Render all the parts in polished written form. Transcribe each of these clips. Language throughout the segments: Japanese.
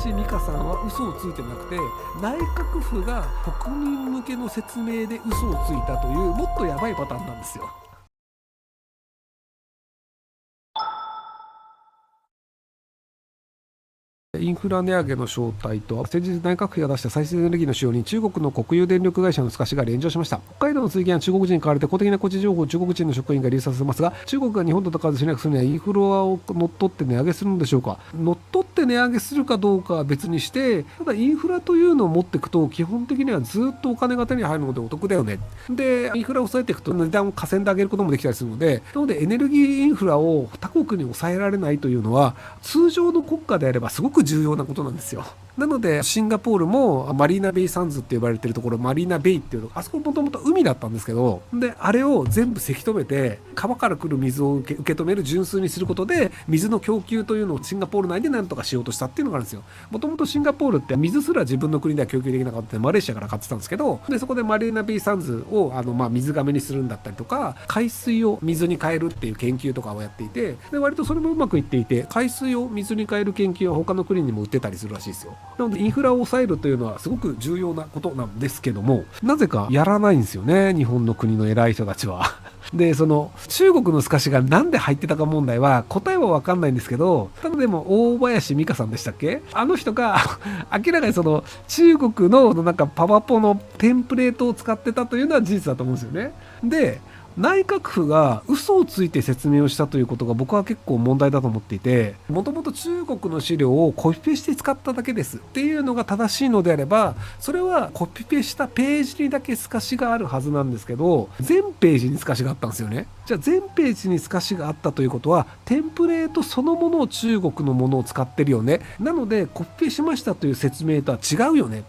林美香さんは嘘をついてなくて、内閣府が国民向けの説明で嘘をついたというもっとやばいパターンなんですよ。インフラ値上げの正体と、先日内閣府が出した再生エネルギーの使用に中国の国有電力会社の透かしが連乗しました。北海道の水源は中国人に代われて公的な個人情報を中国人の職員が流出させますが、中国が日本と戦わず侵略するにはインフラを乗っ取って値上げするのでしょうか。乗っ取って値上げするかどうかは別にして、ただインフラというのを持っていくと基本的にはずっとお金が手に入るのでお得だよね。で、インフラを抑えていくと値段を稼いであげることもできたりするので、なのでエネルギーインフラを他国に抑えられないというのは通常の国家であればすごく重要なことなんですよ。なのでシンガポールもマリーナベイサンズって呼ばれてるところ、マリーナベイっていうの、あそこもともと海だったんですけど、であれを全部せき止めて川から来る水を受け止める純水にすることで水の供給というのをシンガポール内で何とかしようとしたっていうのがあるんですよ。もともとシンガポールって水すら自分の国では供給できなかったマレーシアから買ってたんですけど、でそこでマリーナベイサンズを水がめにするんだったりとか、海水を水に変えるっていう研究とかをやっていて、で割とそれもうまくいっていて、海水を水に変える研究は他の国にも売ってたりするらしいですよ。なのでインフラを抑えるというのはすごく重要なことなんですけども、なぜかやらないんですよね、日本の国の偉い人たちは。でその中国の透かしがなんで入ってたか問題は答えは分かんないんですけど、ただでも大林美香さんでしたっけ、あの人が明らかにその中国のなんかパワポのテンプレートを使ってたというのは事実だと思うんですよね。で内閣府が嘘をついて説明をしたということが僕は結構問題だと思っていて、もともと中国の資料をコピペして使っただけですっていうのが正しいのであれば、それはコピペしたページにだけ透かしがあるはずなんですけど、全ページに透かしがあったんですよね。じゃあ全ページに透かしがあったということはテンプレートそのものを中国のものを使ってるよね。なのでコピペしましたという説明とは違うよね。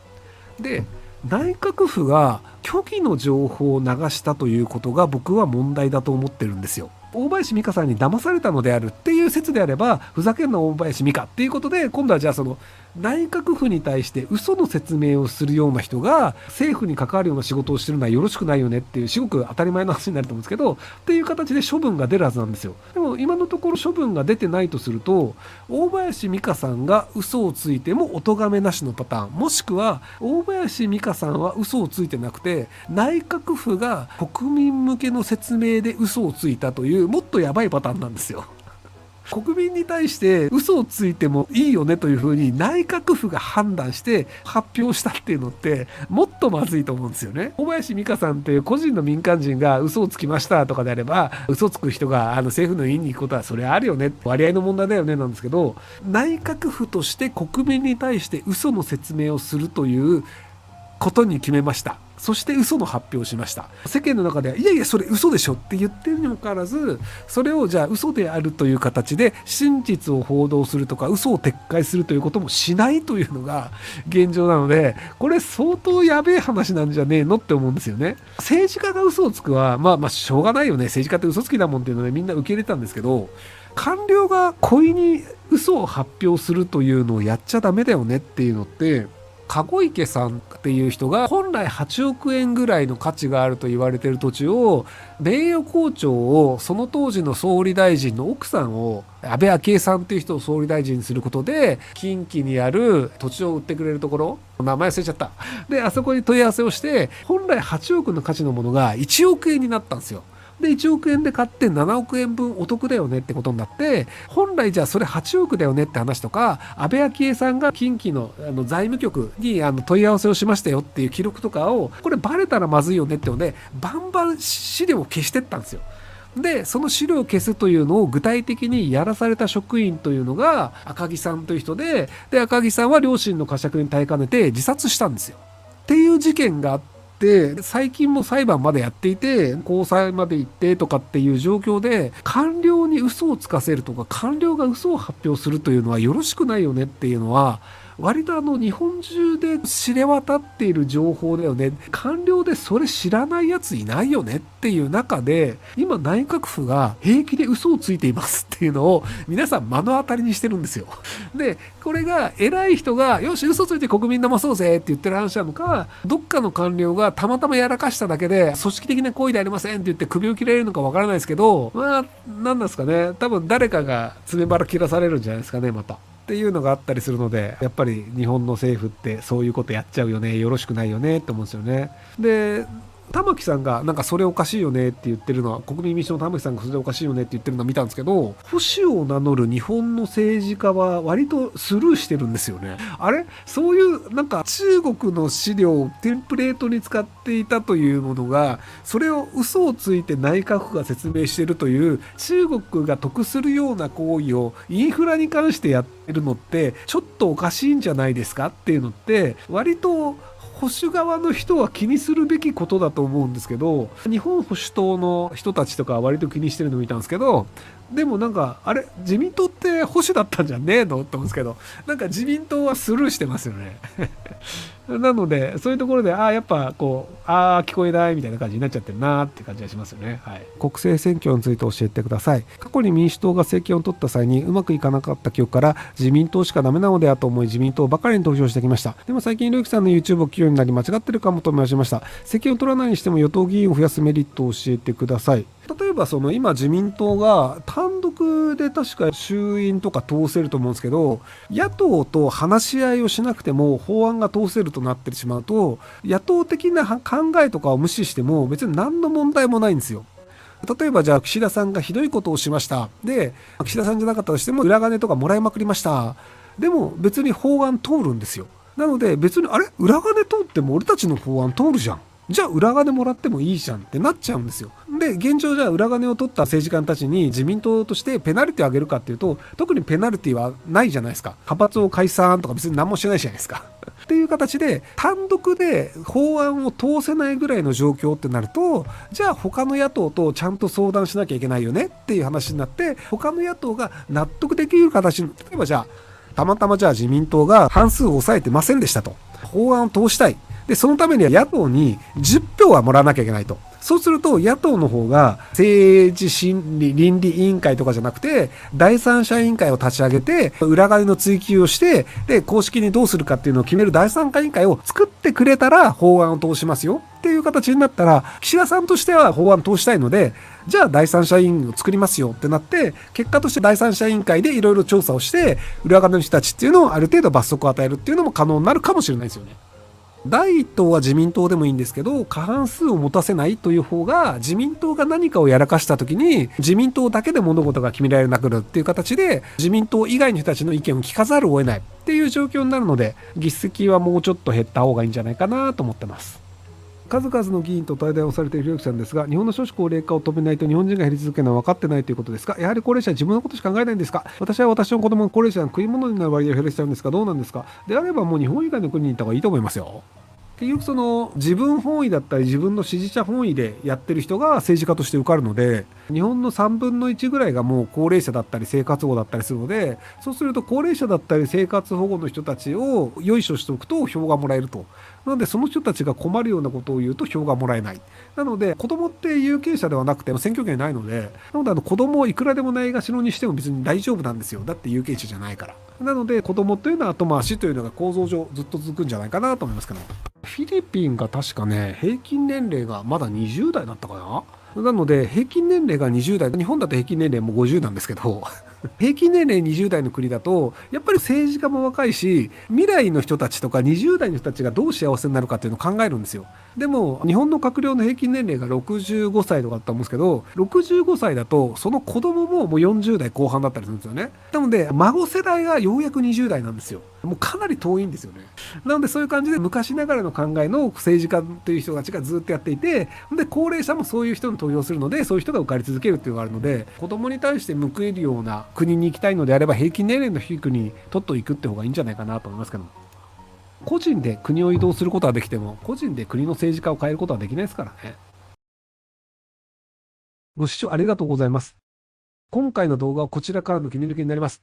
で内閣府が虚偽の情報を流したということが僕は問題だと思ってるんですよ。大林美香さんに騙されたのであるっていう説であれば、ふざけんな大林美香っていうことで、今度はじゃあその内閣府に対して嘘の説明をするような人が政府に関わるような仕事をしてるのはよろしくないよねっていう、すごく当たり前の話になると思うんですけど、っていう形で処分が出るはずなんですよ。でも今のところ処分が出てないとすると、大林美香さんが嘘をついてもお咎めなしのパターン、もしくは大林美香さんは嘘をついてなくて内閣府が国民向けの説明で嘘をついたというもっとやばいパターンなんですよ。国民に対して嘘をついてもいいよねというふうに内閣府が判断して発表したっていうのってもっとまずいと思うんですよね。小林美香さんっていう個人の民間人が嘘をつきましたとかであれば、嘘つく人が政府の院に行くことはそれはあるよね、割合の問題だよねなんですけど、内閣府として国民に対して嘘の説明をするということに決めました。そして嘘の発表をしました。世間の中ではいやいやそれ嘘でしょって言ってるにもかかわらず、それをじゃあ嘘であるという形で真実を報道するとか嘘を撤回するということもしないというのが現状なので、これ相当やべえ話なんじゃねえのって思うんですよね。政治家が嘘をつくはまあしょうがないよね、政治家って嘘つきだもんっていうのでみんな受け入れたんですけど、官僚が故意に嘘を発表するというのをやっちゃダメだよねっていうのって、籠池さんっていう人が本来8億円ぐらいの価値があると言われている土地を名誉校長をその当時の総理大臣の奥さんを安倍昭恵さんっていう人を総理大臣にすることで近畿にある土地を売ってくれるところ、名前忘れちゃった。であそこに問い合わせをして本来8億の価値のものが1億円になったんですよ。で1億円で買って7億円分お得だよねってことになって、本来じゃあそれ8億だよねって話とか、安倍昭恵さんが近畿の財務局に問い合わせをしましたよっていう記録とかを、これバレたらまずいよねってのでバンバン資料を消してったんですよ。でその資料を消すというのを具体的にやらされた職員というのが赤木さんという人で、赤木さんは両親の呵責に耐えかねて自殺したんですよっていう事件があって、最近も裁判までやっていて高裁まで行ってとかっていう状況で、官僚に嘘をつかせるとか官僚が嘘を発表するというのはよろしくないよねっていうのは割と日本中で知れ渡っている情報だよね。官僚でそれ知らないやついないよねっていう中で、今内閣府が平気で嘘をついていますっていうのを皆さん目の当たりにしてるんですよ。でこれが偉い人がよし嘘ついて国民騙そうぜって言ってる話なのか、どっかの官僚がたまたまやらかしただけで組織的な行為でありませんって言って首を切られるのかわからないですけど、何なんですかね、多分誰かが爪腹切らされるんじゃないですかねまた。っていうのがあったりするので、やっぱり日本の政府ってそういうことやっちゃうよね、よろしくないよねって思うんですよね。で、玉木さんがなんかそれおかしいよねって言ってるのは、国民民主党の玉木さんがそれおかしいよねって言ってるのを見たんですけど、保守を名乗る日本の政治家は割とスルーしてるんですよね。あれそういうなんか中国の資料をテンプレートに使っていたというものが、それを嘘をついて内閣府が説明しているという中国が得するような行為をインフラに関してやってるのってちょっとおかしいんじゃないですかっていうのって割と保守側の人は気にするべきことだと思うんですけど、日本保守党の人たちとかは割と気にしてるのを見たんですけど、でもなんかあれ自民党って保守だったんじゃねえのって思うんですけど、なんか自民党はスルーしてますよね。なのでそういうところでやっぱこう聞こえないみたいな感じになっちゃってるなって感じがしますよね。はい、国政選挙について教えてください。過去に民主党が政権を取った際にうまくいかなかった記憶から自民党しかダメなのではと思い自民党ばかりに投票してきました。でも最近ひろゆきさんの YouTube を聞くようになり間違ってるかもと思いました。政権を取らないにしても与党議員を増やすメリットを教えてください。例えばその今自民党が単独で確か衆院とか通せると思うんですけど、野党と話し合いをしなくても法案が通せるとなってしまうと、野党的な考えとかを無視しても別に何の問題もないんですよ。例えばじゃあ岸田さんがひどいことをしました。で、岸田さんじゃなかったとしても裏金とかもらいまくりました。でも別に法案通るんですよ。なので別に裏金通っても俺たちの法案通るじゃん。じゃあ裏金もらってもいいじゃんってなっちゃうんですよ。で、現状じゃあ裏金を取った政治家たちに自民党としてペナルティを上げるかっていうと、特にペナルティはないじゃないですか。派閥を解散とか別に何もしないじゃないですか。っていう形で単独で法案を通せないぐらいの状況ってなると、じゃあ他の野党とちゃんと相談しなきゃいけないよねっていう話になって、他の野党が納得できる形に、例えばじゃあたまたまじゃあ自民党が半数を抑えてませんでしたと。法案を通したい。で、そのためには野党に10票はもらわなきゃいけないと。そうすると野党の方が政治審理倫理委員会とかじゃなくて第三者委員会を立ち上げて裏金の追及をして、で公式にどうするかっていうのを決める第三者委員会を作ってくれたら法案を通しますよっていう形になったら、岸田さんとしては法案通したいので、じゃあ第三者委員を作りますよってなって、結果として第三者委員会でいろいろ調査をして裏金の人たちっていうのをある程度罰則を与えるっていうのも可能になるかもしれないですよね。第一党は自民党でもいいんですけど、過半数を持たせないという方が、自民党が何かをやらかした時に自民党だけで物事が決められなくなるっていう形で、自民党以外の人たちの意見を聞かざるを得ないっていう状況になるので、議席はもうちょっと減った方がいいんじゃないかなと思ってます。数々の議員と対談をされているひろゆきさんですが、日本の少子高齢化を止めないと日本人が減り続けるのは分かってないということですか。やはり高齢者は自分のことしか考えないんですか。私は私の子供が高齢者が食い物になる割合を減らしちゃうんですが、どうなんですか。であればもう日本以外の国に行った方がいいと思いますよ。結局その自分本位だったり自分の支持者本位でやってる人が政治家として受かるので、日本の3分の1ぐらいがもう高齢者だったり生活保護だったりするので、そうすると高齢者だったり生活保護の人たちをよいしょしておくと票がもらえると。なのでその人たちが困るようなことを言うと票がもらえない。なので子供って有権者ではなくて選挙権ないので、なので子供をいくらでもないがしろにしても別に大丈夫なんですよ。だって有権者じゃないから。なので子供というのは後回しというのが構造上ずっと続くんじゃないかなと思いますけど。フィリピンが確かね、平均年齢がまだ20代だったかな。なので平均年齢が20代、日本だと平均年齢も50なんですけど平均年齢20代の国だとやっぱり政治家も若いし、未来の人たちとか20代の人たちがどう幸せになるかっていうのを考えるんですよ。でも日本の閣僚の平均年齢が65歳とかだったと思うんですけど、65歳だとその子供ももう40代後半だったりするんですよね。なので孫世代がようやく20代なんですよ。もうかなり遠いんですよね。なのでそういう感じで昔ながらの考えの政治家という人たちがずっとやっていて、で高齢者もそういう人に投票するので、そういう人が受かり続けるっていうのがあるので、子供に対して報いるような国に行きたいのであれば平均年齢の低い国に取っといくって方がいいんじゃないかなと思いますけども。個人で国を移動することはできても、個人で国の政治家を変えることはできないですからね。ご視聴ありがとうございます。今回の動画はこちらからの切り抜きになります。